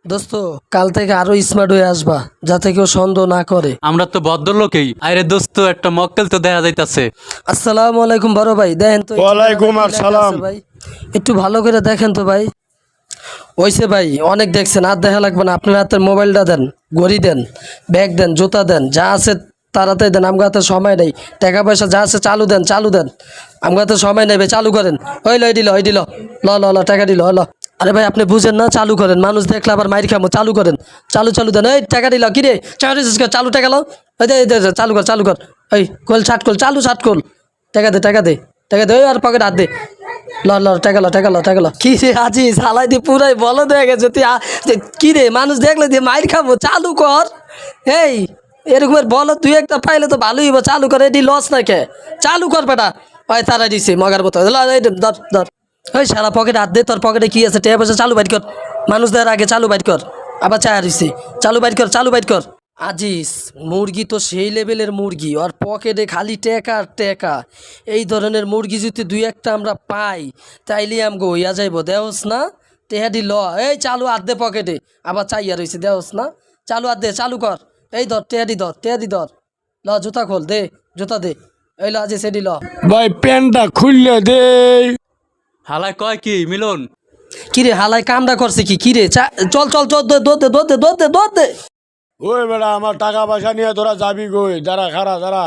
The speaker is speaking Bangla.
দোস্ত, কাল থেকে আরো স্মার্ট হয়ে আসবা, যাতে কেউ সন্দেহ না করে। আমরা তো ভদ্রলোকেই। আরে দোস্ত, একটা মক্কেল তো দেখা যাইতাছে। আসসালামু আলাইকুম বড় ভাই, দেখেন তো এই ওয়ালাইকুম ঠিকানাটা কি লেখা আসসালাম। আছে ভাই? একটু ভালো করে দেখেন তো ভাই। ওইসে ভাই, অনেক দেখছেন, আর দেখা লাগবে না। আপনার হাতের মোবাইলটা দেন, ঘড়ি দেন, ব্যাগ দেন, জুতা দেন, যা আছে তাড়াতাড়ি দেন। আমার হাতে সময় নেই। টাকা পয়সা যা আছে চালু দেন, চালু দেন। আমার হাতে সময় নেই ভাই, চালু করেন। ওই দিল ল ল ল টাকা দিল ল। আরে ভাই, আপনি বুঝেন না, চালু করেন। মানুষ দেখলে আবার মাইর খামো, চালু করেন। চালু চালু দেন। এই টাকা দিল, কি রে টাকা দিছিস কে? চালু টাকা লো। এই দে, এই দে, দে, চালু কর, চালু কর। এই কল ছাট কল, চালু ছাট কল। টাকা দে, টাকা দে, টাকা দে। ওই আর পকেট হাত দে। ল ল টাকা ল, টাকা ল, টাকা ল। কি রে আজিজ, হালাই দিয়ে পুরাই বলো হয়ে গেছে তুই। কি রে, মানুষ দেখলে দিয়ে মাইর খাবো, চালু কর। এই এরকমের বলো তুই একটা পাইলে তো ভালোই হইব। চালু কর, এটি লস না কে? চালু কর বেটা। ওই তারা দিছে মগার মতো। এই ধর ধর। ওই সারা পকেটে হাত দে। তোর পকেটে কি আছে? টাকা পয়সা চালু বাইট কর। মানুষ দেওয়ার আগে চালু বাইট কর। আবার চায়া দিছে। চালু বাইট কর, চালু বাইট কর। আজিস, মুরগি তো সেই লেভেলের মুরগি, ওর পকেটে খালি টেকা আর টেকা। এই ধরনের মুরগি যদি দুই একটা আমরা পাই, তাইলে আমগো হইয়া যাইব। দেওস না টেহাডি ল। এই চালু হাত দে পকেটে। আবার চাইয়া রয়েছে, দেওস না। চালু হাত দে, চালু কর। এই ধর টেহাডি ধর, টেহাডি ধর। ল জুতা খোল, দে জুতা দে। এই ল আজিস, এডি ল। ভাই প্যান্টটা খুললে দে। হালায় কয় কি মিলন? কিরে হালাই কামটা করছে কি? কিরে চল চল চল, দৌড় দে, দৌড় দে, দৌড় দে, দৌড় দে। ওই বেড়া আমার টাকা পয়সা নিয়ে তোরা যাবি গই, যারা খারা যারা